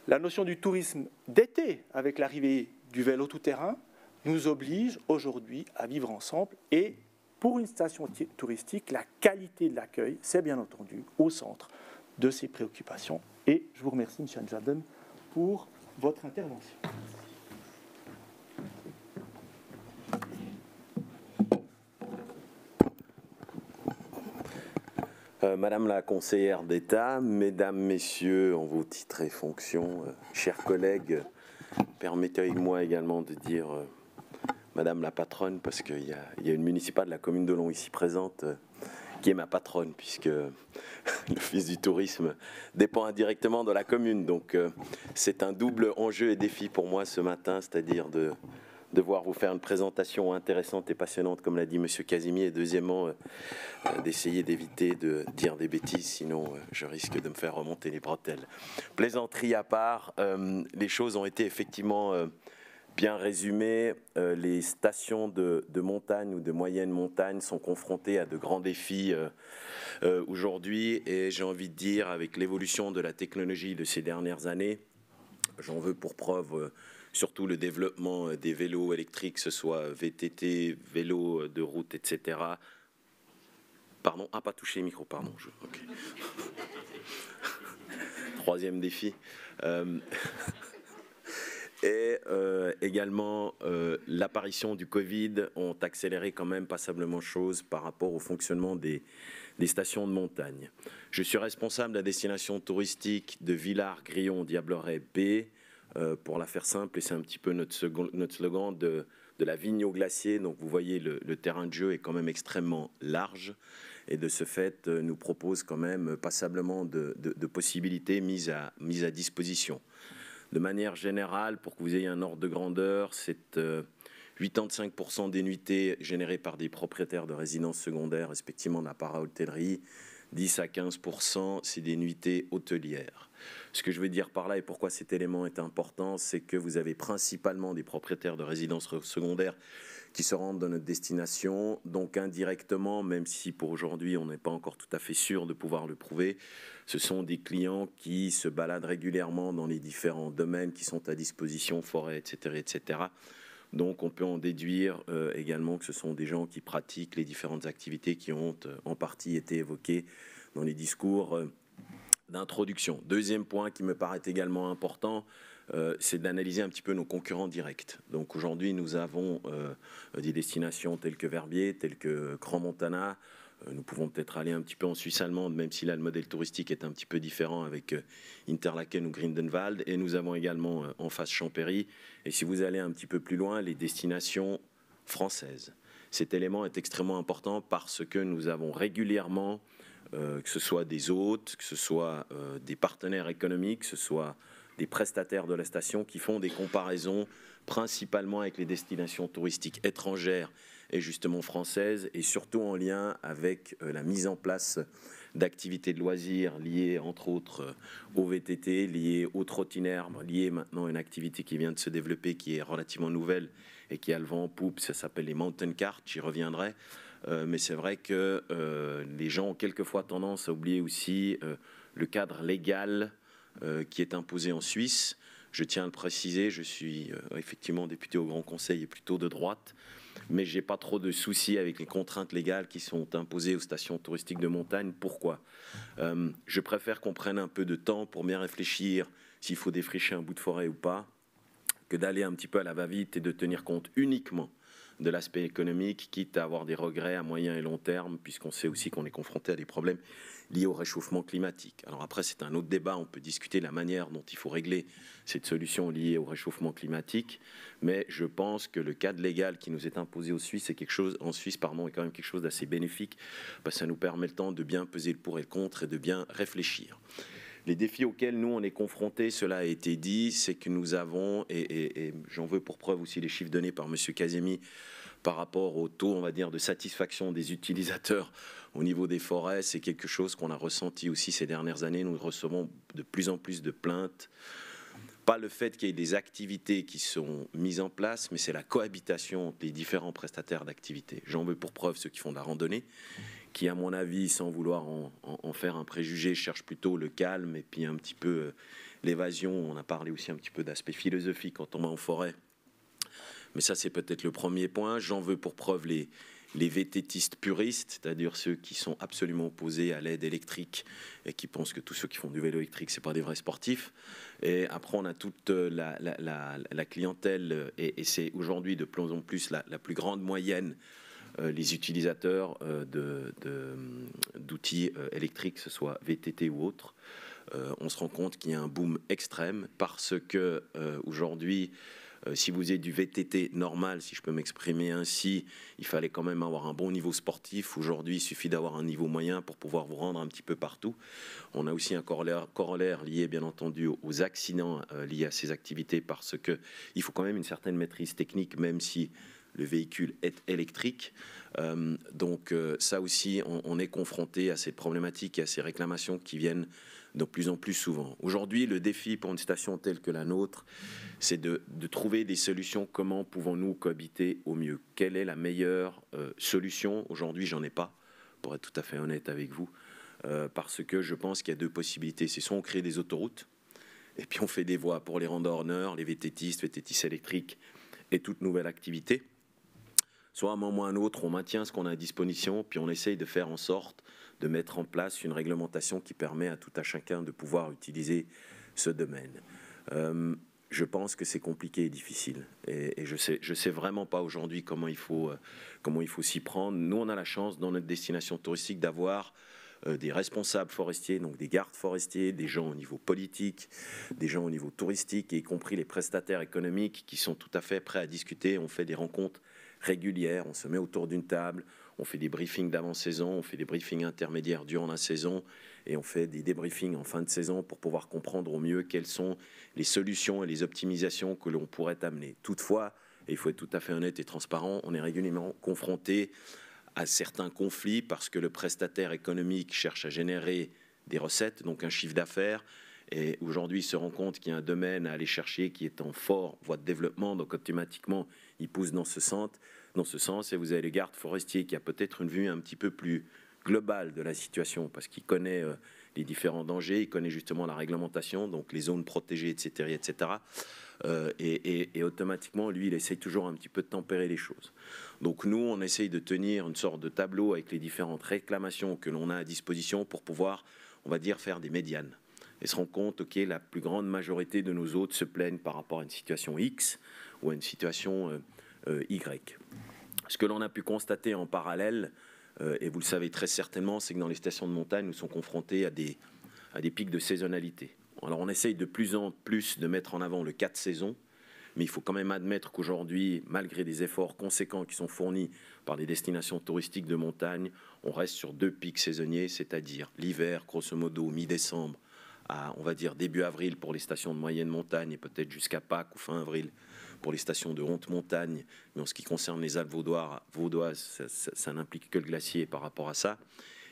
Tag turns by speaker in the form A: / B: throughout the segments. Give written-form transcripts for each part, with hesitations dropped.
A: La notion du tourisme d'été, avec l'arrivée du vélo tout-terrain, nous oblige aujourd'hui à vivre ensemble. Et pour une station touristique, la qualité de l'accueil, c'est bien entendu au centre de ces préoccupations. Et je vous remercie, M. Anjalden, pour votre intervention.
B: Madame la conseillère d'État, Mesdames, Messieurs, en vos titres et fonctions, chers collègues, permettez-moi également de dire Madame la patronne, parce qu'il y a une municipale de la commune d'Olon ici présente qui est ma patronne, puisque l'Office du tourisme dépend indirectement de la commune. Donc c'est un double enjeu et défi pour moi ce matin, c'est-à-dire de devoir vous faire une présentation intéressante et passionnante, comme l'a dit M. Casimier, et deuxièmement, d'essayer d'éviter de dire des bêtises, sinon je risque de me faire remonter les bretelles. Plaisanterie à part, les choses ont été effectivement bien résumées. Les stations de montagne ou de moyenne montagne sont confrontées à de grands défis aujourd'hui, et j'ai envie de dire, avec l'évolution de la technologie de ces dernières années, j'en veux pour preuve surtout le développement des vélos électriques, que ce soit VTT, vélos de route, etc. Pardon, pas toucher le micro, pardon. Okay. Troisième défi. Et également, l'apparition du Covid ont accéléré quand même passablement choses par rapport au fonctionnement des stations de montagne. Je suis responsable de la destination touristique de Villars-Grillon-Diableret-B, pour la faire simple, et c'est un petit peu notre slogan de la vigne au glacier. Donc vous voyez, le terrain de jeu est quand même extrêmement large, et de ce fait nous propose quand même passablement de possibilités mises à disposition. De manière générale, pour que vous ayez un ordre de grandeur, c'est 85% des nuitées générées par des propriétaires de résidences secondaires, respectivement de la para-hôtellerie, 10 à 15%, c'est des nuitées hôtelières. Ce que je veux dire par là, et pourquoi cet élément est important, c'est que vous avez principalement des propriétaires de résidences secondaires qui se rendent dans notre destination, donc indirectement, même si pour aujourd'hui on n'est pas encore tout à fait sûr de pouvoir le prouver, ce sont des clients qui se baladent régulièrement dans les différents domaines qui sont à disposition, forêt, etc., etc. Donc on peut en déduire également que ce sont des gens qui pratiquent les différentes activités qui ont en partie été évoquées dans les discours d'introduction. Deuxième point qui me paraît également important, c'est d'analyser un petit peu nos concurrents directs. Donc aujourd'hui, nous avons des destinations telles que Verbier, telles que Crans-Montana. Nous pouvons peut-être aller un petit peu en Suisse allemande, même si là, le modèle touristique est un petit peu différent avec Interlaken ou Grindelwald. Et nous avons également en face Champéry. Et si vous allez un petit peu plus loin, les destinations françaises. Cet élément est extrêmement important parce que nous avons régulièrement, que ce soit des hôtes, que ce soit des partenaires économiques, que ce soit des prestataires de la station qui font des comparaisons principalement avec les destinations touristiques étrangères et justement françaises, et surtout en lien avec la mise en place d'activités de loisirs liées entre autres au VTT, liées au trottineur, liées maintenant à une activité qui vient de se développer, qui est relativement nouvelle et qui a le vent en poupe, ça s'appelle les mountain carts, j'y reviendrai. Mais c'est vrai que les gens ont quelquefois tendance à oublier aussi le cadre légal qui est imposé en Suisse. Je tiens à le préciser, je suis effectivement député au Grand Conseil et plutôt de droite, mais je n'ai pas trop de soucis avec les contraintes légales qui sont imposées aux stations touristiques de montagne. Pourquoi ? Je préfère qu'on prenne un peu de temps pour bien réfléchir s'il faut défricher un bout de forêt ou pas, que d'aller un petit peu à la va-vite et de tenir compte uniquement de l'aspect économique, quitte à avoir des regrets à moyen et long terme, puisqu'on sait aussi qu'on est confronté à des problèmes liés au réchauffement climatique. Alors après, c'est un autre débat, on peut discuter de la manière dont il faut régler cette solution liée au réchauffement climatique, mais je pense que le cadre légal qui nous est imposé en Suisse est quand même quelque chose d'assez bénéfique, parce que ça nous permet le temps de bien peser le pour et le contre et de bien réfléchir. Les défis auxquels nous on est confrontés, cela a été dit, c'est que nous avons, et j'en veux pour preuve aussi les chiffres donnés par M. Casemi par rapport au taux, on va dire, de satisfaction des utilisateurs au niveau des forêts, c'est quelque chose qu'on a ressenti aussi ces dernières années. Nous recevons de plus en plus de plaintes. Pas le fait qu'il y ait des activités qui sont mises en place, mais c'est la cohabitation des différents prestataires d'activités. J'en veux pour preuve ceux qui font de la randonnée, qui, à mon avis, sans vouloir en faire un préjugé, cherchent plutôt le calme et puis un petit peu l'évasion, on a parlé aussi un petit peu d'aspect philosophique quand on va en forêt. Mais ça, c'est peut-être le premier point. J'en veux pour preuve les VTTistes puristes, c'est-à-dire ceux qui sont absolument opposés à l'aide électrique et qui pensent que tous ceux qui font du vélo électrique, c'est pas des vrais sportifs. Et après, on a toute la clientèle, et c'est aujourd'hui de plus en plus la plus grande moyenne, les utilisateurs d'outils électriques, que ce soit VTT ou autres. On se rend compte qu'il y a un boom extrême parce que aujourd'hui, si vous êtes du VTT normal, si je peux m'exprimer ainsi, il fallait quand même avoir un bon niveau sportif. Aujourd'hui, il suffit d'avoir un niveau moyen pour pouvoir vous rendre un petit peu partout. On a aussi un corollaire lié, bien entendu, aux accidents liés à ces activités parce qu'il faut quand même une certaine maîtrise technique, même si le véhicule est électrique. Donc ça aussi, on est confronté à cette problématique et à ces réclamations qui viennent de plus en plus souvent. Aujourd'hui, le défi pour une station telle que la nôtre, c'est de trouver des solutions. Comment pouvons-nous cohabiter au mieux? Quelle est la meilleure solution? Aujourd'hui, j'en ai pas, pour être tout à fait honnête avec vous, parce que je pense qu'il y a deux possibilités. C'est soit on crée des autoroutes, et puis on fait des voies pour les randonneurs, les VTTistes électriques et toute nouvelle activité. Soit à un moment ou à un autre, on maintient ce qu'on a à disposition, puis on essaye de faire en sorte de mettre en place une réglementation qui permet à tout à chacun de pouvoir utiliser ce domaine. Je pense que c'est compliqué et difficile. Et je sais vraiment pas aujourd'hui comment il faut s'y prendre. Nous, on a la chance, dans notre destination touristique, d'avoir des responsables forestiers, donc des gardes forestiers, des gens au niveau politique, des gens au niveau touristique, y compris les prestataires économiques qui sont tout à fait prêts à discuter. On fait des rencontres régulières, on se met autour d'une table, on fait des briefings d'avant-saison, on fait des briefings intermédiaires durant la saison et on fait des débriefings en fin de saison pour pouvoir comprendre au mieux quelles sont les solutions et les optimisations que l'on pourrait amener. Toutefois, et il faut être tout à fait honnête et transparent, on est régulièrement confronté à certains conflits parce que le prestataire économique cherche à générer des recettes, donc un chiffre d'affaires, et aujourd'hui il se rend compte qu'il y a un domaine à aller chercher qui est en fort voie de développement, donc automatiquement il pousse dans ce sens, et vous avez le garde forestier qui a peut-être une vue un petit peu plus globale de la situation parce qu'il connaît les différents dangers, il connaît justement la réglementation, donc les zones protégées, etc. Et automatiquement, lui, il essaye toujours un petit peu de tempérer les choses. Donc nous, on essaye de tenir une sorte de tableau avec les différentes réclamations que l'on a à disposition pour pouvoir, on va dire, faire des médianes. Et se rendre compte, ok, la plus grande majorité de nos hôtes se plaignent par rapport à une situation X ou à une situation Y. Ce que l'on a pu constater en parallèle, et vous le savez très certainement, c'est que dans les stations de montagne, nous sommes confrontés à des pics de saisonnalité. Alors on essaye de plus en plus de mettre en avant le 4 saisons, mais il faut quand même admettre qu'aujourd'hui, malgré des efforts conséquents qui sont fournis par des destinations touristiques de montagne, on reste sur 2 pics saisonniers, c'est-à-dire l'hiver, grosso modo, mi-décembre, à, on va dire, début avril pour les stations de moyenne montagne et peut-être jusqu'à Pâques ou fin avril pour les stations de haute montagne. Mais en ce qui concerne les Alpes vaudoises, ça n'implique que le glacier par rapport à ça.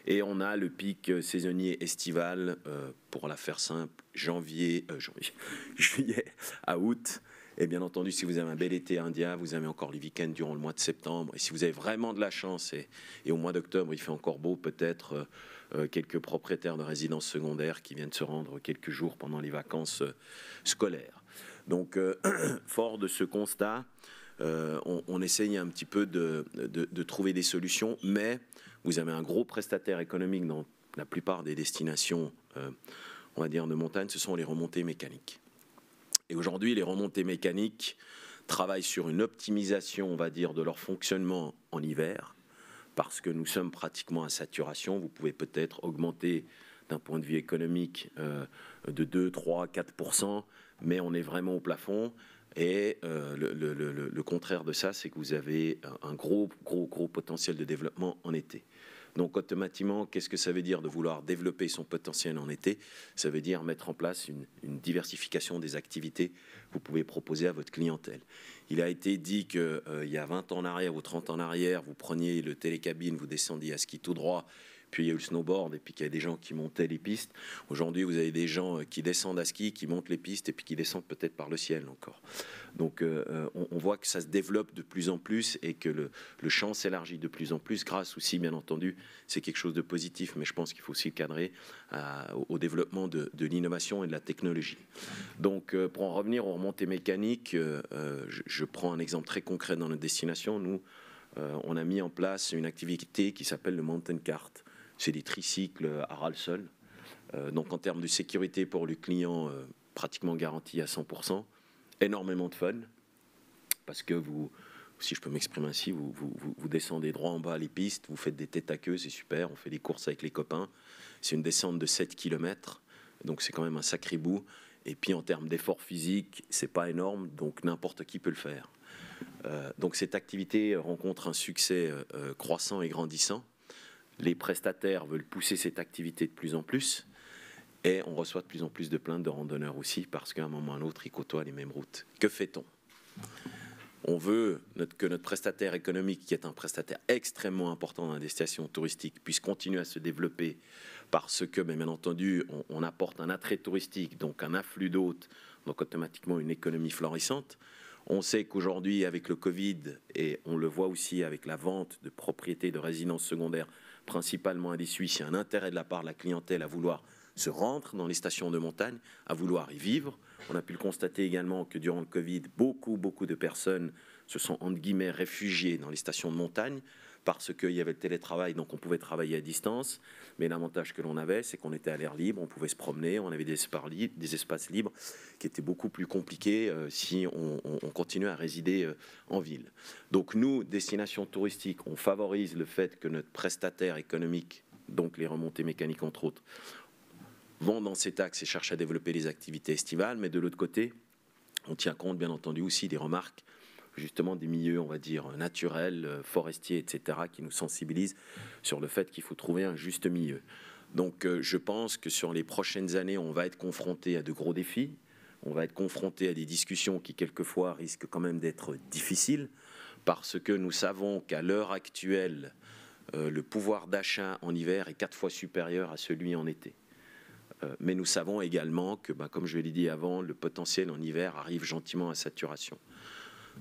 B: Et on a le pic saisonnier estival, pour la faire simple, juillet à août. Et bien entendu, si vous avez un bel été indien, vous avez encore les week-ends durant le mois de septembre. Et si vous avez vraiment de la chance, et au mois d'octobre, il fait encore beau, peut-être quelques propriétaires de résidences secondaires qui viennent se rendre quelques jours pendant les vacances scolaires. Donc, fort de ce constat, on essaye un petit peu de trouver des solutions, mais vous avez un gros prestataire économique dans la plupart des destinations, on va dire, de montagne, ce sont les remontées mécaniques. Et aujourd'hui, les remontées mécaniques travaillent sur une optimisation, on va dire, de leur fonctionnement en hiver, parce que nous sommes pratiquement à saturation. Vous pouvez peut-être augmenter d'un point de vue économique de 2, 3, 4%, mais on est vraiment au plafond. Et le contraire de ça, c'est que vous avez un gros potentiel de développement en été. Donc automatiquement, qu'est-ce que ça veut dire de vouloir développer son potentiel en été? Ça veut dire mettre en place une diversification des activités que vous pouvez proposer à votre clientèle. Il a été dit qu'il y a 20 ans en arrière ou 30 ans en arrière, vous preniez le télécabine, vous descendiez à ski tout droit, puis il y a eu le snowboard, et puis qu'il y a des gens qui montaient les pistes. Aujourd'hui, vous avez des gens qui descendent à ski, qui montent les pistes, et puis qui descendent peut-être par le ciel encore. Donc on voit que ça se développe de plus en plus, et que le champ s'élargit de plus en plus, grâce aussi, bien entendu, c'est quelque chose de positif, mais je pense qu'il faut aussi le cadrer au développement de l'innovation et de la technologie. Donc pour en revenir aux remontées mécaniques, je prends un exemple très concret dans notre destination. Nous, on a mis en place une activité qui s'appelle le Mountain Kart. C'est des tricycles à ras le sol. Donc en termes de sécurité pour le client, pratiquement garanti à 100%. Énormément de fun, parce que vous, si je peux m'exprimer ainsi, vous descendez droit en bas les pistes, vous faites des têtes à queue, c'est super, on fait des courses avec les copains. C'est une descente de 7 km, donc c'est quand même un sacré bout. Et puis en termes d'effort physique, c'est pas énorme, donc n'importe qui peut le faire. Donc cette activité rencontre un succès croissant et grandissant. Les prestataires veulent pousser cette activité de plus en plus, et on reçoit de plus en plus de plaintes de randonneurs aussi, parce qu'à un moment ou à un autre, ils côtoient les mêmes routes. Que fait-on? On veut que notre prestataire économique, qui est un prestataire extrêmement important dans la destination touristique, puisse continuer à se développer, parce que, bien entendu, on apporte un attrait touristique, donc un afflux d'hôtes, donc automatiquement une économie florissante. On sait qu'aujourd'hui, avec le Covid, et on le voit aussi avec la vente de propriétés de résidences secondaires, principalement à des Suisses, il y a un intérêt de la part de la clientèle à vouloir se rendre dans les stations de montagne, à vouloir y vivre. On a pu le constater également que durant le Covid, beaucoup de personnes se sont, entre guillemets, réfugiées dans les stations de montagne, parce qu'il y avait le télétravail, donc on pouvait travailler à distance. Mais l'avantage que l'on avait, c'est qu'on était à l'air libre, on pouvait se promener, on avait des espaces libres qui étaient beaucoup plus compliqués si on continuait à résider en ville. Donc nous, destination touristique, on favorise le fait que notre prestataire économique, donc les remontées mécaniques entre autres, vont dans cet axe et cherchent à développer les activités estivales. Mais de l'autre côté, on tient compte bien entendu aussi des remarques justement des milieux, on va dire, naturels, forestiers, etc., qui nous sensibilisent sur le fait qu'il faut trouver un juste milieu. Donc je pense que sur les prochaines années, on va être confronté à de gros défis, on va être confronté à des discussions qui quelquefois risquent quand même d'être difficiles, parce que nous savons qu'à l'heure actuelle, le pouvoir d'achat en hiver est 4 fois supérieur à celui en été. Mais nous savons également que, comme je l'ai dit avant, le potentiel en hiver arrive gentiment à saturation.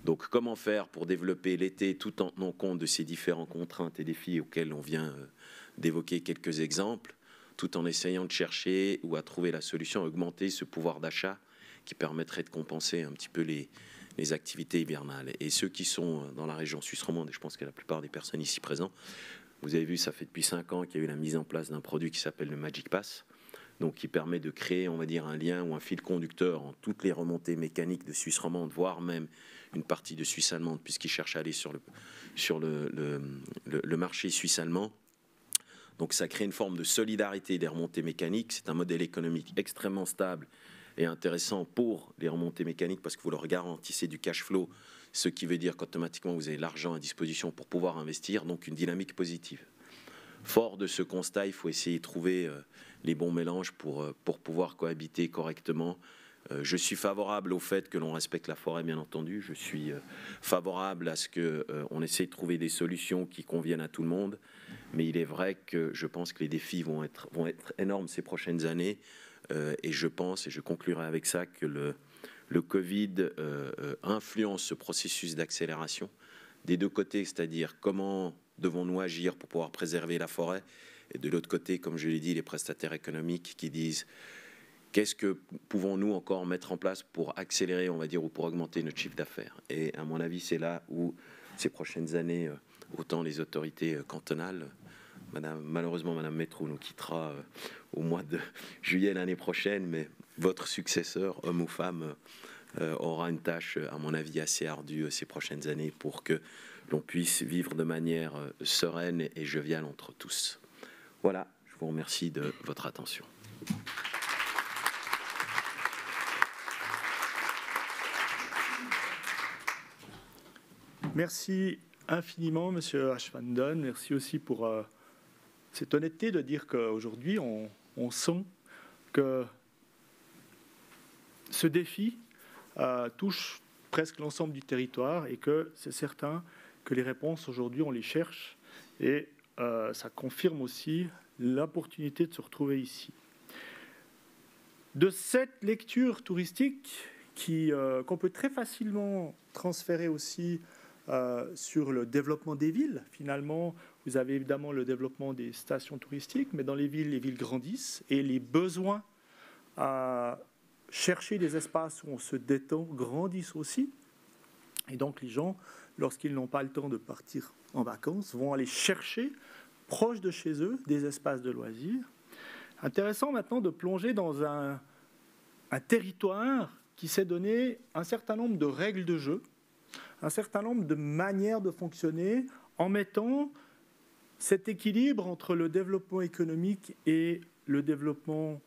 B: Donc comment faire pour développer l'été tout en tenant compte de ces différentes contraintes et défis auxquels on vient d'évoquer quelques exemples, tout en essayant de chercher ou à trouver la solution à augmenter ce pouvoir d'achat qui permettrait de compenser un petit peu les activités hivernales. Et ceux qui sont dans la région suisse romande, et je pense que la plupart des personnes ici présentes, vous avez vu, ça fait depuis 5 ans qu'il y a eu la mise en place d'un produit qui s'appelle le Magic Pass, donc qui permet de créer, on va dire, un lien ou un fil conducteur en toutes les remontées mécaniques de Suisse romande, voire même une partie de Suisse allemande, puisqu'ils cherchent à aller sur le marché suisse-allemand. Donc ça crée une forme de solidarité des remontées mécaniques. C'est un modèle économique extrêmement stable et intéressant pour les remontées mécaniques, parce que vous leur garantissez du cash flow, ce qui veut dire qu'automatiquement vous avez l'argent à disposition pour pouvoir investir, donc une dynamique positive. Fort de ce constat, il faut essayer de trouver les bons mélanges pour pouvoir cohabiter correctement. Je suis favorable au fait que l'on respecte la forêt, bien entendu. Je suis favorable à ce qu'on essaie de trouver des solutions qui conviennent à tout le monde. Mais il est vrai que je pense que les défis vont être énormes ces prochaines années. Et je pense, et je conclurai avec ça, que le Covid influence ce processus d'accélération des deux côtés, c'est-à-dire comment devons-nous agir pour pouvoir préserver la forêt, et de l'autre côté, comme je l'ai dit, les prestataires économiques qui disent qu'est-ce que pouvons-nous encore mettre en place pour accélérer, on va dire, ou pour augmenter notre chiffre d'affaires. Et à mon avis, c'est là où ces prochaines années, autant les autorités cantonales, malheureusement Madame Métrou nous quittera au mois de juillet l'année prochaine, mais votre successeur, homme ou femme, aura une tâche, à mon avis, assez ardue ces prochaines années pour que l'on puisse vivre de manière sereine et joviale entre tous. Voilà, je vous remercie de votre attention.
A: Merci infiniment, Monsieur Ashwandon. Merci aussi pour cette honnêteté de dire qu'aujourd'hui, on sent que ce défi touche presque l'ensemble du territoire et que c'est certain que les réponses aujourd'hui, on les cherche et ça confirme aussi l'opportunité de se retrouver ici. De cette lecture touristique qu'on peut très facilement transférer aussi sur le développement des villes. Finalement, vous avez évidemment le développement des stations touristiques, mais dans les villes grandissent et les besoins à chercher des espaces où on se détend grandissent aussi. Et donc les gens, lorsqu'ils n'ont pas le temps de partir en vacances, vont aller chercher proche de chez eux des espaces de loisirs. Intéressant maintenant de plonger dans un territoire qui s'est donné un certain nombre de règles de jeu, un certain nombre de manières de fonctionner en mettant cet équilibre entre le développement économique et le développement,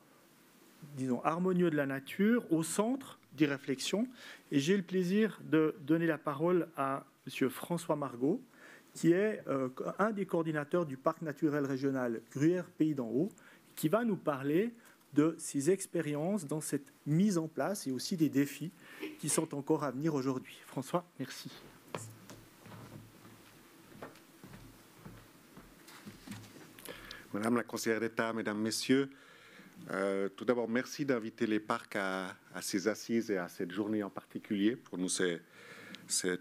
A: disons, harmonieux de la nature au centre des réflexions. Et j'ai le plaisir de donner la parole à M. François Margot, qui est un des coordinateurs du parc naturel régional Gruyère Pays d'en Haut, qui va nous parler de ses expériences dans cette mise en place et aussi des défis qui sont encore à venir aujourd'hui. François, merci.
C: Madame la conseillère d'État, Mesdames, Messieurs, tout d'abord, merci d'inviter les parcs à ces assises et à cette journée en particulier. Pour nous, c'est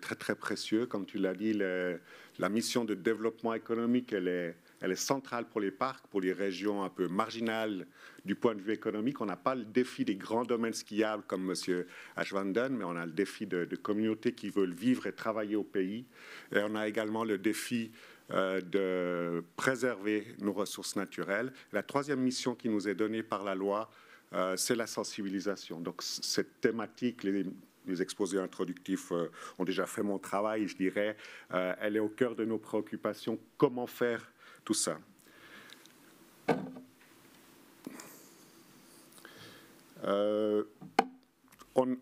C: très, très précieux. Comme tu l'as dit, la mission de développement économique, elle est centrale pour les parcs, pour les régions un peu marginales du point de vue économique. On n'a pas le défi des grands domaines skiables comme M. Ashwanden, mais on a le défi de communautés qui veulent vivre et travailler au pays. Et on a également le défi de préserver nos ressources naturelles. La troisième mission qui nous est donnée par la loi, c'est la sensibilisation. Donc cette thématique, les exposés introductifs ont déjà fait mon travail, je dirais. Elle est au cœur de nos préoccupations. Comment faire tout ça?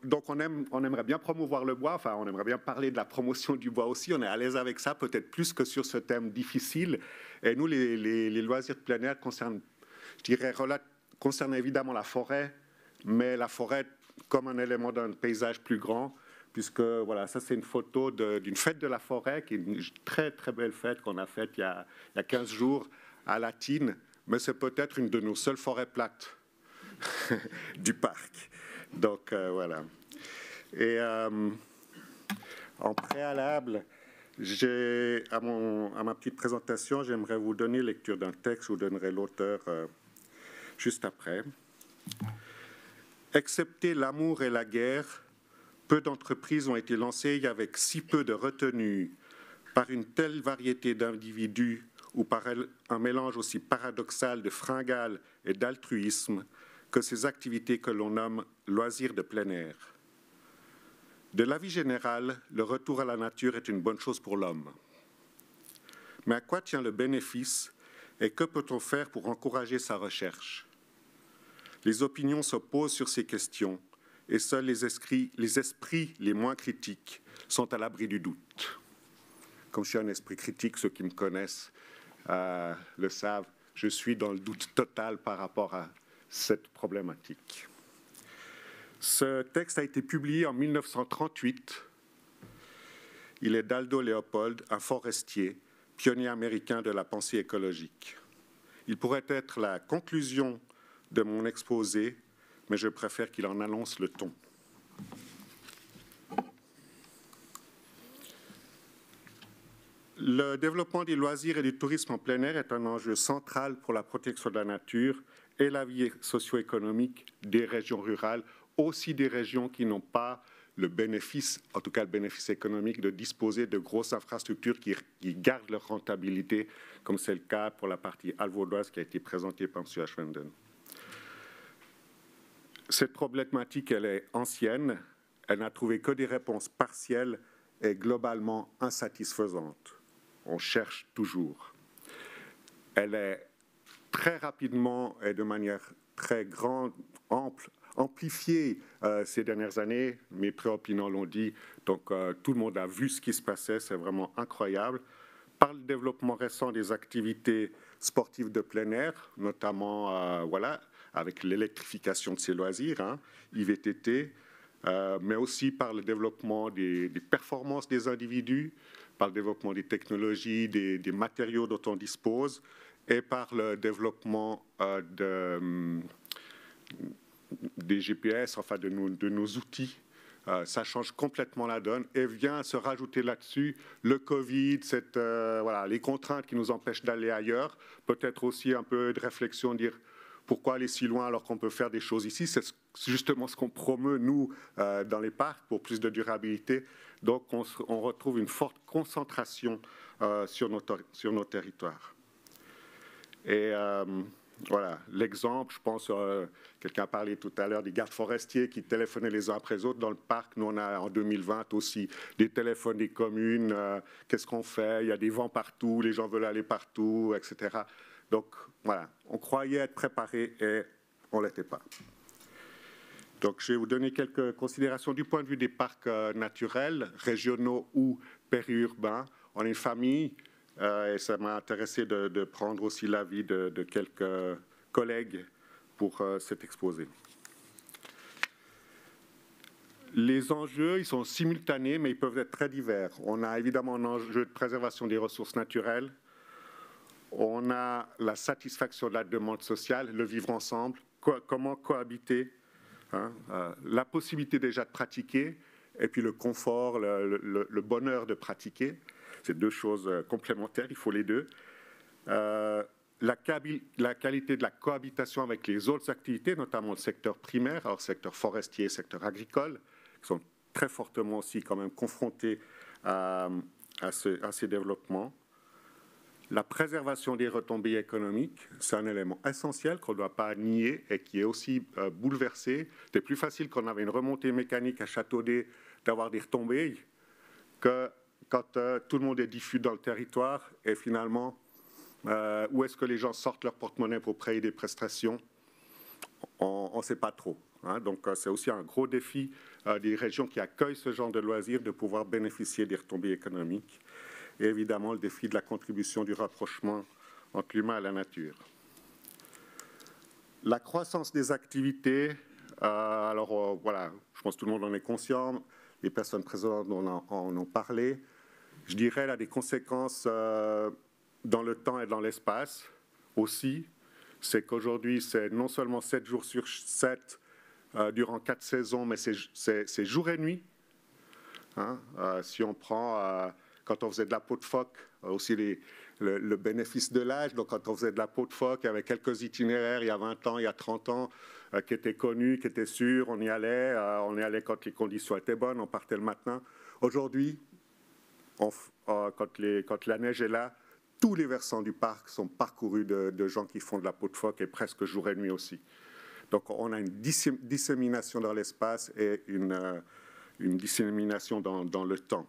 C: Donc on aimerait bien promouvoir le bois, enfin on aimerait bien parler de la promotion du bois aussi, on est à l'aise avec ça, peut-être plus que sur ce thème difficile. Et nous, les loisirs de plein air concernent, je dirais, concernent évidemment la forêt, mais la forêt comme un élément d'un paysage plus grand, puisque voilà, ça c'est une photo d'une fête de la forêt, qui est une très très belle fête qu'on a faite il y a 15 jours à Latine, mais c'est peut-être une de nos seules forêts plates du parc. Donc voilà. Et en préalable, à ma petite présentation, j'aimerais vous donner lecture d'un texte, je vous donnerai l'auteur juste après. Excepté l'amour et la guerre, peu d'entreprises ont été lancées avec si peu de retenue, par une telle variété d'individus ou par un mélange aussi paradoxal de fringales et d'altruisme que ces activités que l'on nomme loisirs de plein air. De l'avis général, le retour à la nature est une bonne chose pour l'homme. Mais à quoi tient le bénéfice et que peut-on faire pour encourager sa recherche? Les opinions s'opposent sur ces questions et seuls les esprits les moins critiques sont à l'abri du doute. Comme je suis un esprit critique, ceux qui me connaissent le savent, je suis dans le doute total par rapport à cette problématique. Ce texte a été publié en 1938. Il est d'Aldo Leopold, un forestier, pionnier américain de la pensée écologique. Il pourrait être la conclusion de mon exposé, mais je préfère qu'il en annonce le ton. Le développement des loisirs et du tourisme en plein air est un enjeu central pour la protection de la nature et la vie socio-économique des régions rurales, aussi des régions qui n'ont pas le bénéfice, en tout cas le bénéfice économique, de disposer de grosses infrastructures qui gardent leur rentabilité, comme c'est le cas pour la partie alvaudoise qui a été présentée par M. Ashwenden. Cette problématique, elle est ancienne, elle n'a trouvé que des réponses partielles et globalement insatisfaisantes. On cherche toujours. Elle est très rapidement et de manière très grande, amplifiée ces dernières années. Mes préopinants l'ont dit, donc tout le monde a vu ce qui se passait, c'est vraiment incroyable. Par le développement récent des activités sportives de plein air, notamment voilà, avec l'électrification de ces loisirs, IVTT, mais aussi par le développement des performances des individus, par le développement des technologies, des matériaux dont on dispose, et par le développement des GPS, enfin de nos outils. Ça change complètement la donne et vient se rajouter là-dessus le Covid, voilà, les contraintes qui nous empêchent d'aller ailleurs, peut-être aussi un peu de réflexion, dire pourquoi aller si loin alors qu'on peut faire des choses ici. C'est justement ce qu'on promeut, nous, dans les parcs, pour plus de durabilité. Donc, on retrouve une forte concentration sur nos territoires. Et voilà, l'exemple, je pense, quelqu'un a parlé tout à l'heure des gardes forestiers qui téléphonaient les uns après les autres dans le parc. Nous, on a en 2020 aussi des téléphones des communes. Qu'est-ce qu'on fait? Il y a des vents partout, les gens veulent aller partout, etc. Donc, voilà, on croyait être préparé et on ne l'était pas. Donc, je vais vous donner quelques considérations du point de vue des parcs naturels, régionaux ou périurbains. On est une famille. Et ça m'a intéressé de prendre aussi l'avis de quelques collègues pour cet exposé. Les enjeux, ils sont simultanés, mais ils peuvent être très divers. On a évidemment un enjeu de préservation des ressources naturelles. On a la satisfaction de la demande sociale, le vivre ensemble, comment cohabiter, hein, la possibilité déjà de pratiquer, et puis le confort, le bonheur de pratiquer. C'est deux choses complémentaires, il faut les deux. La qualité de la cohabitation avec les autres activités, notamment le secteur primaire, alors secteur forestier, secteur agricole, qui sont très fortement aussi quand même confrontés à ces développements. La préservation des retombées économiques, c'est un élément essentiel qu'on ne doit pas nier et qui est aussi bouleversé. C'était plus facile quand on avait une remontée mécanique à Châteaudet d'avoir des retombées que quand tout le monde est diffus dans le territoire et finalement, où est-ce que les gens sortent leur porte-monnaie pour payer des prestations? On ne sait pas trop. Hein. Donc, c'est aussi un gros défi des régions qui accueillent ce genre de loisirs de pouvoir bénéficier des retombées économiques. Et évidemment, le défi de la contribution du rapprochement entre l'humain et la nature. La croissance des activités, voilà, je pense que tout le monde en est conscient, les personnes présentes en ont parlé. Je dirais, elle a des conséquences dans le temps et dans l'espace aussi. C'est qu'aujourd'hui, c'est non seulement 7 jours sur 7 durant 4 saisons, mais c'est jour et nuit. Hein, si on prend, quand on faisait de la peau de phoque, aussi le bénéfice de l'âge, donc quand on faisait de la peau de phoque, il y avait quelques itinéraires il y a 20 ans, il y a 30 ans, qui étaient connus, qui étaient sûrs, on y allait quand les conditions étaient bonnes, on partait le matin. Aujourd'hui, quand la neige est là, tous les versants du parc sont parcourus de gens qui font de la peau de phoque et presque jour et nuit aussi. Donc on a une dissémination dans l'espace et une dissémination dans le temps.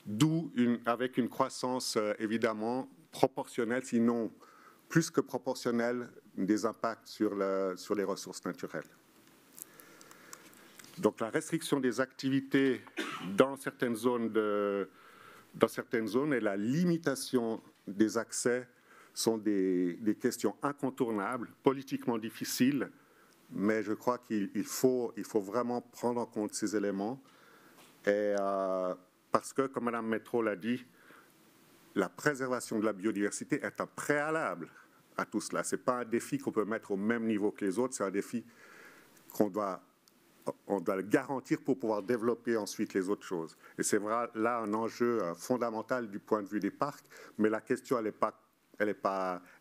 C: D'où avec une croissance évidemment proportionnelle, sinon plus que proportionnelle, des impacts sur les ressources naturelles. Donc la restriction des activités dans certaines zones et la limitation des accès sont des questions incontournables, politiquement difficiles, mais je crois qu'il faut vraiment prendre en compte ces éléments. Et, parce que, comme Mme Métro l'a dit, la préservation de la biodiversité est un préalable à tout cela. Ce n'est pas un défi qu'on peut mettre au même niveau que les autres, c'est un défi qu'on doit le garantir pour pouvoir développer ensuite les autres choses. Et c'est vrai, là, un enjeu fondamental du point de vue des parcs, mais la question, elle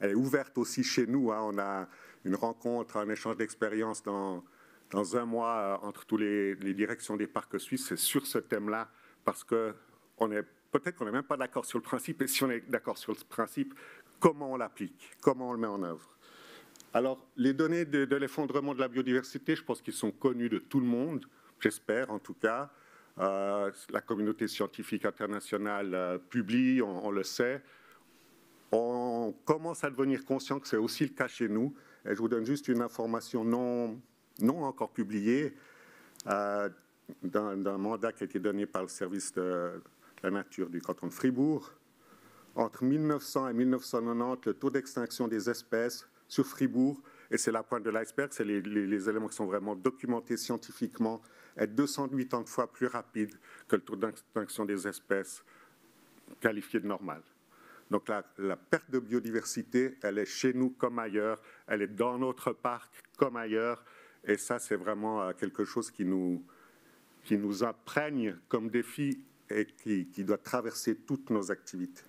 C: est ouverte aussi chez nous. Hein. On a une rencontre, un échange d'expériences dans un mois entre toutes les directions des parcs suisses. C'est sur ce thème-là, parce que peut-être qu'on n'est même pas d'accord sur le principe, et si on est d'accord sur le principe, comment on l'applique, comment on le met en œuvre. Alors, les données de l'effondrement de la biodiversité, je pense qu'ils sont connus de tout le monde, j'espère en tout cas. La communauté scientifique internationale publie, on le sait. On commence à devenir conscient que c'est aussi le cas chez nous. Et je vous donne juste une information non encore publiée d'un mandat qui a été donné par le service de la nature du canton de Fribourg. Entre 1900 et 1990, le taux d'extinction des espèces sur Fribourg et c'est la pointe de l'iceberg, c'est les éléments qui sont vraiment documentés scientifiquement, est 280 fois plus rapide que le taux d'extinction des espèces qualifiées de normales. Donc la perte de biodiversité, elle est chez nous comme ailleurs, elle est dans notre parc comme ailleurs, et ça c'est vraiment quelque chose qui nous imprègne comme défi et qui doit traverser toutes nos activités.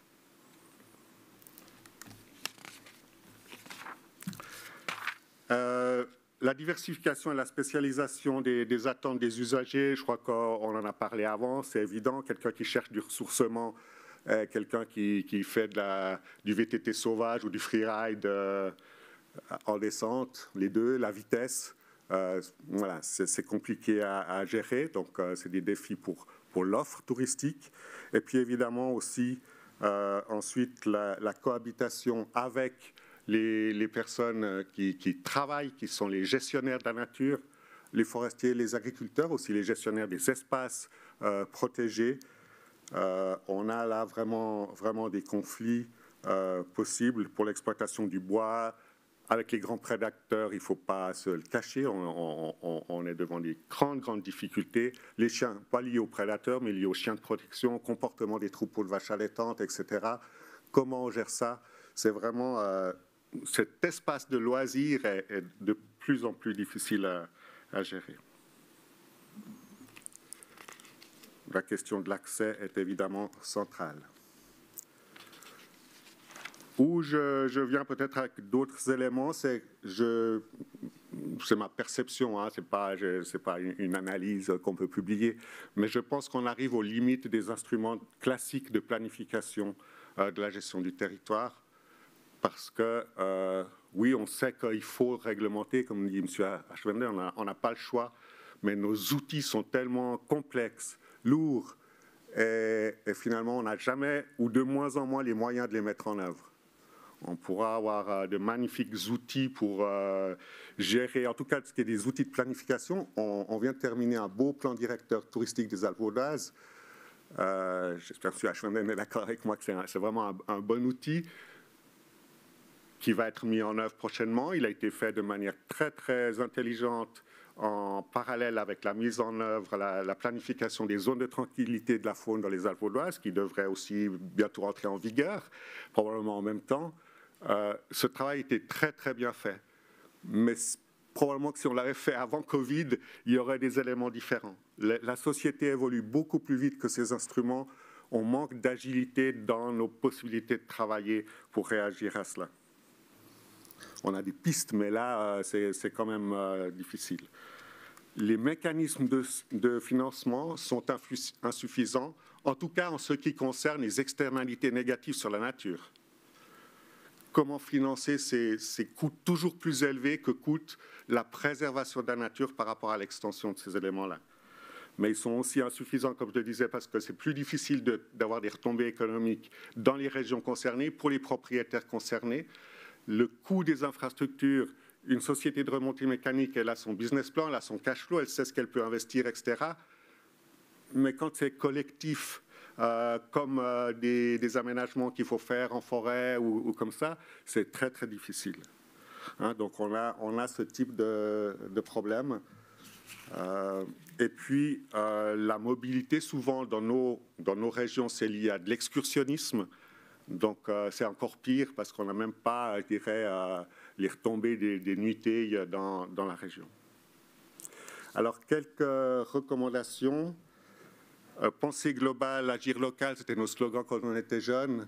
C: La diversification et la spécialisation des attentes des usagers, je crois qu'on en a parlé avant, c'est évident. Quelqu'un qui cherche du ressourcement, quelqu'un qui fait du VTT sauvage ou du freeride en descente, les deux, la vitesse, voilà, c'est compliqué à gérer. Donc, c'est des défis pour l'offre touristique. Et puis, évidemment, aussi, ensuite, la cohabitation avec les personnes qui travaillent, qui sont les gestionnaires de la nature, les forestiers, les agriculteurs, aussi les gestionnaires des espaces protégés. On a là vraiment des conflits possibles pour l'exploitation du bois. Avec les grands prédateurs, il ne faut pas se le cacher, on est devant des grandes difficultés. Les chiens, pas liés aux prédateurs, mais liés aux chiens de protection, comportement des troupeaux de vaches allaitantes, etc. Comment on gère ça? C'est vraiment... cet espace de loisirs est de plus en plus difficile à gérer. La question de l'accès est évidemment centrale. Où je viens peut-être avec d'autres éléments, c'est ma perception, hein, c'est pas une analyse qu'on peut publier, mais je pense qu'on arrive aux limites des instruments classiques de planification de la gestion du territoire. Parce que, oui, on sait qu'il faut réglementer, comme dit M. Ashwender, on n'a pas le choix, mais nos outils sont tellement complexes, lourds, et finalement, on n'a jamais, ou de moins en moins, les moyens de les mettre en œuvre. On pourra avoir de magnifiques outils pour gérer, en tout cas, ce qui est des outils de planification. On vient de terminer un beau plan directeur touristique des Alpes vaudoises. J'espère que M. Ashwender est d'accord avec moi que c'est vraiment un bon outil qui va être mis en œuvre prochainement. Il a été fait de manière très intelligente en parallèle avec la mise en œuvre, la planification des zones de tranquillité de la faune dans les Alpes vaudoises, qui devrait aussi bientôt entrer en vigueur, probablement en même temps. Ce travail était très bien fait. Mais probablement que si on l'avait fait avant Covid, il y aurait des éléments différents. La société évolue beaucoup plus vite que ces instruments. On manque d'agilité dans nos possibilités de travailler pour réagir à cela. On a des pistes, mais là, c'est quand même difficile. Les mécanismes de financement sont insuffisants, en tout cas en ce qui concerne les externalités négatives sur la nature. Comment financer ces coûts toujours plus élevés que coûte la préservation de la nature par rapport à l'extension de ces éléments-là? Mais ils sont aussi insuffisants, comme je le disais, parce que c'est plus difficile d'avoir des retombées économiques dans les régions concernées, pour les propriétaires concernés. Le coût des infrastructures, une société de remontée mécanique, elle a son business plan, elle a son cash flow, elle sait ce qu'elle peut investir, etc. Mais quand c'est collectif, comme des aménagements qu'il faut faire en forêt ou comme ça, c'est très difficile. Hein, donc on a ce type de problème. Et puis la mobilité, souvent dans nos régions, c'est lié à de l'excursionnisme. Donc c'est encore pire parce qu'on n'a même pas, je dirais, les retombées des nuitées dans la région. Alors quelques recommandations. Penser global, agir local, c'était nos slogans quand on était jeunes.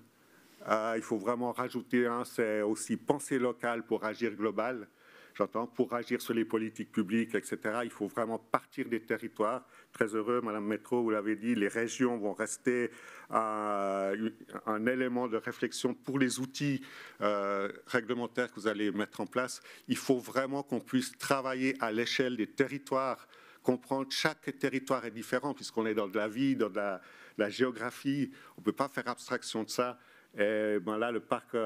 C: Il faut vraiment rajouter un, c'est aussi penser local pour agir global. J'entends, pour agir sur les politiques publiques, etc. Il faut vraiment partir des territoires. Très heureux, Madame Métro, vous l'avez dit, les régions vont rester un élément de réflexion pour les outils réglementaires que vous allez mettre en place. Il faut vraiment qu'on puisse travailler à l'échelle des territoires, comprendre chaque territoire est différent puisqu'on est dans de la vie, dans de la géographie. On ne peut pas faire abstraction de ça. Et ben là, le parc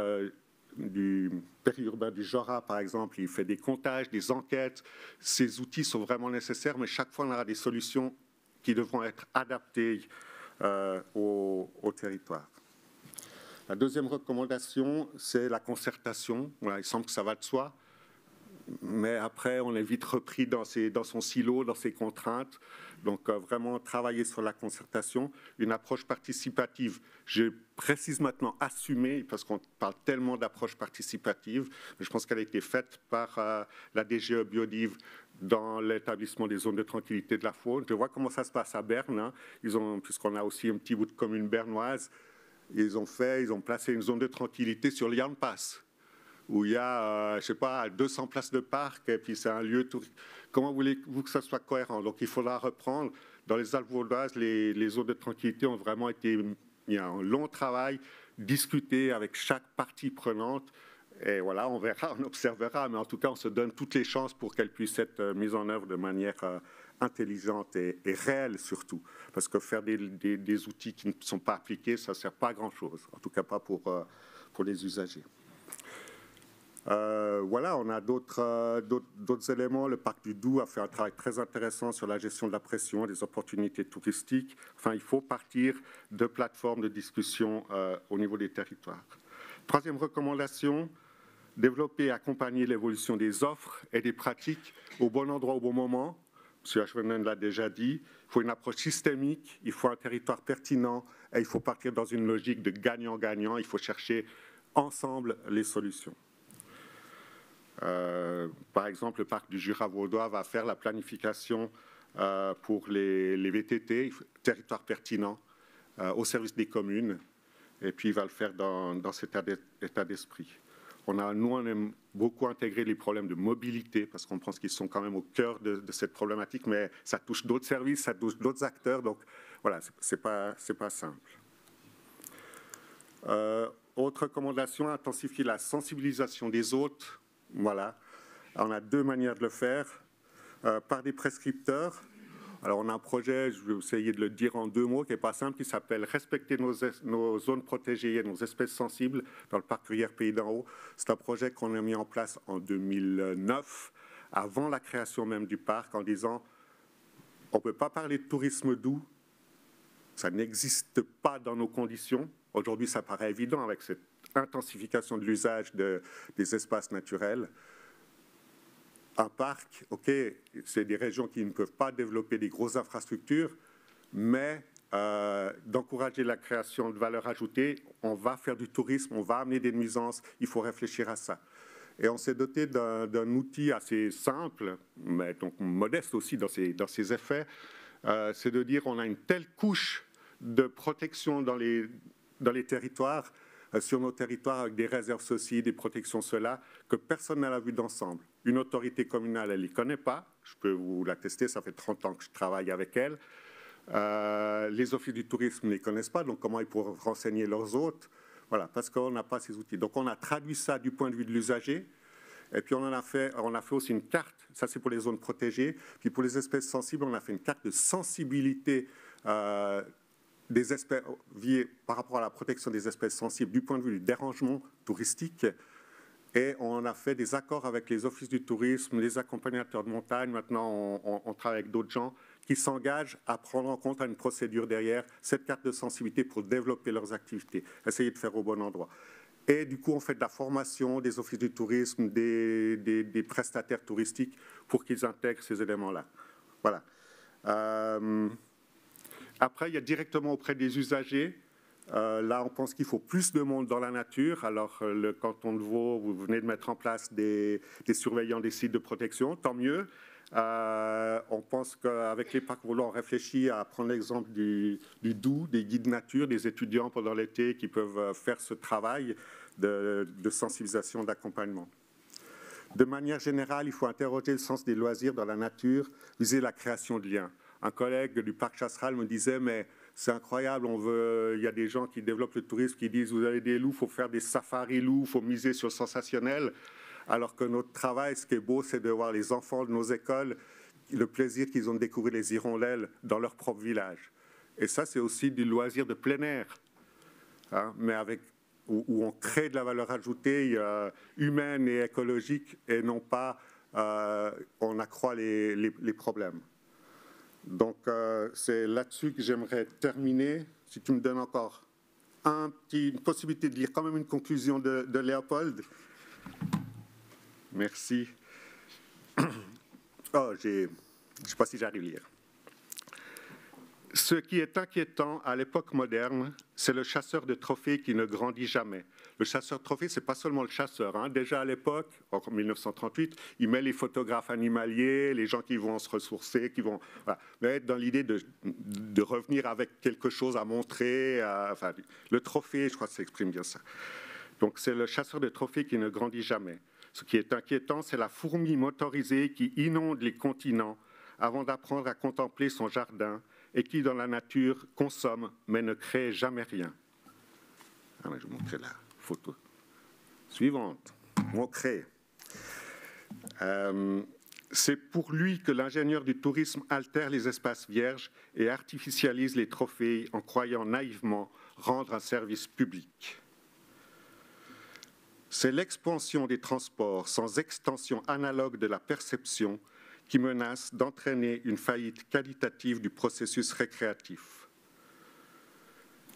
C: du périurbain du Jorat, par exemple, il fait des comptages, des enquêtes. Ces outils sont vraiment nécessaires, mais chaque fois, on aura des solutions qui devront être adaptées au territoire. La deuxième recommandation, c'est la concertation. Voilà, il semble que ça va de soi. mais après, on est vite repris dans son silo, dans ses contraintes. Donc, vraiment travailler sur la concertation, une approche participative. Je précise maintenant assumer, parce qu'on parle tellement d'approche participative, mais je pense qu'elle a été faite par la DGE Biodive dans l'établissement des zones de tranquillité de la faune. Je vois comment ça se passe à Berne. Hein. Puisqu'on a aussi un petit bout de commune bernoise, ils ont placé une zone de tranquillité sur l'Yan Pass, où il y a, je ne sais pas, 200 places de parc, et puis c'est un lieu touristique. Comment voulez-vous que ça soit cohérent? Donc il faudra reprendre. Dans les Alpes vaudoises, les zones de tranquillité ont vraiment été, il y a un long travail, discuté avec chaque partie prenante, et voilà, on verra, on observera, mais en tout cas, on se donne toutes les chances pour qu'elles puissent être mises en œuvre de manière intelligente et réelle surtout, parce que faire des outils qui ne sont pas appliqués, ça ne sert pas à grand-chose, en tout cas pas pour les usagers. Voilà, on a d'autres éléments. Le parc du Doubs a fait un travail très intéressant sur la gestion de la pression et des opportunités touristiques. Enfin, il faut partir de plateformes de discussion au niveau des territoires. Troisième recommandation, développer et accompagner l'évolution des offres et des pratiques au bon endroit, au bon moment. M. Ashwenen l'a déjà dit, il faut une approche systémique, il faut un territoire pertinent et il faut partir dans une logique de gagnant-gagnant. Il faut chercher ensemble les solutions. Par exemple, le parc du Jura vaudois va faire la planification pour les VTT, territoire pertinent, au service des communes, et puis il va le faire dans cet état d'esprit. Nous, on aime beaucoup intégrer les problèmes de mobilité, parce qu'on pense qu'ils sont quand même au cœur de cette problématique, mais ça touche d'autres services, ça touche d'autres acteurs, donc voilà, c'est pas simple. Autre recommandation, intensifier la sensibilisation des hôtes. Voilà, on a deux manières de le faire, par des prescripteurs. Alors on a un projet, je vais essayer de le dire en deux mots, qui n'est pas simple, qui s'appelle « Respecter nos zones protégées et nos espèces sensibles » dans le parc Gruyère Pays d'en Haut. C'est un projet qu'on a mis en place en 2009, avant la création même du parc, en disant on ne peut pas parler de tourisme doux, ça n'existe pas dans nos conditions. Aujourd'hui, ça paraît évident avec cette intensification de l'usage des espaces naturels. Un parc, ok, c'est des régions qui ne peuvent pas développer des grosses infrastructures, mais d'encourager la création de valeur ajoutée, on va faire du tourisme, on va amener des nuisances, il faut réfléchir à ça. Et on s'est doté d'un outil assez simple, mais donc modeste aussi dans ses effets, c'est de dire on a une telle couche de protection dans les territoires, sur nos territoires avec des réserves ceci, des protections cela, que personne n'a la vue d'ensemble. Une autorité communale, elle ne les connaît pas, je peux vous l'attester, ça fait 30 ans que je travaille avec elle. Les offices du tourisme ne les connaissent pas, donc comment ils pourront renseigner leurs hôtes? Voilà, parce qu'on n'a pas ces outils. Donc on a traduit ça du point de vue de l'usager, et puis on a fait aussi une carte, ça c'est pour les zones protégées, puis pour les espèces sensibles, on a fait une carte de sensibilité des espèces, par rapport à la protection des espèces sensibles du point de vue du dérangement touristique. Et on a fait des accords avec les offices du tourisme, les accompagnateurs de montagne. Maintenant, on travaille avec d'autres gens qui s'engagent à prendre en compte une procédure derrière cette carte de sensibilité pour développer leurs activités, essayer de faire au bon endroit. Et du coup, on fait de la formation des offices du tourisme, des prestataires touristiques pour qu'ils intègrent ces éléments-là. Voilà. Après, il y a directement auprès des usagers. Là, on pense qu'il faut plus de monde dans la nature. Alors, le canton de Vaud, vous venez de mettre en place des surveillants des sites de protection, tant mieux. On pense qu'avec les parcs volants, on réfléchit à prendre l'exemple du Doubs, des guides nature, des étudiants pendant l'été qui peuvent faire ce travail de sensibilisation, d'accompagnement. De manière générale, il faut interroger le sens des loisirs dans la nature, viser la création de liens. Un collègue du parc Chasseral me disait, mais c'est incroyable, il y a des gens qui développent le tourisme qui disent, vous avez des loups, il faut faire des safaris loups, il faut miser sur le sensationnel. Alors que notre travail, ce qui est beau, c'est de voir les enfants de nos écoles, le plaisir qu'ils ont de découvrir les hirondelles dans leur propre village. Et ça, c'est aussi du loisir de plein air, hein, mais où on crée de la valeur ajoutée humaine et écologique, et non pas on accroît les problèmes. Donc, c'est là-dessus que j'aimerais terminer. Si tu me donnes encore une possibilité de lire quand même une conclusion de Léopold. Merci. Oh, je ne sais pas si j'arrive à lire. Ce qui est inquiétant à l'époque moderne, c'est le chasseur de trophées qui ne grandit jamais. Le chasseur de trophées, ce n'est pas seulement le chasseur. Hein. Déjà à l'époque, en 1938, il met les photographes animaliers, les gens qui vont se ressourcer, qui vont être dans l'idée de revenir avec quelque chose à montrer. Enfin, le trophée, je crois que ça exprime bien ça. Donc c'est le chasseur de trophées qui ne grandit jamais. Ce qui est inquiétant, c'est la fourmi motorisée qui inonde les continents avant d'apprendre à contempler son jardin et qui, dans la nature, consomme, mais ne crée jamais rien. Je vais vous montrer la photo suivante. On crée. C'est pour lui que l'ingénieur du tourisme altère les espaces vierges et artificialise les trophées en croyant naïvement rendre un service public. C'est l'expansion des transports sans extension analogue de la perception qui menace d'entraîner une faillite qualitative du processus récréatif.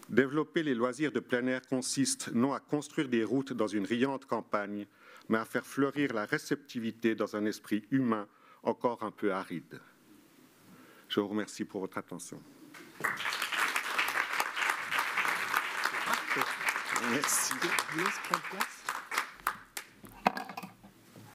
C: Développer les loisirs de plein air consiste non à construire des routes dans une riante campagne, mais à faire fleurir la réceptivité dans un esprit humain encore un peu aride. Je vous remercie pour votre attention.
B: Merci.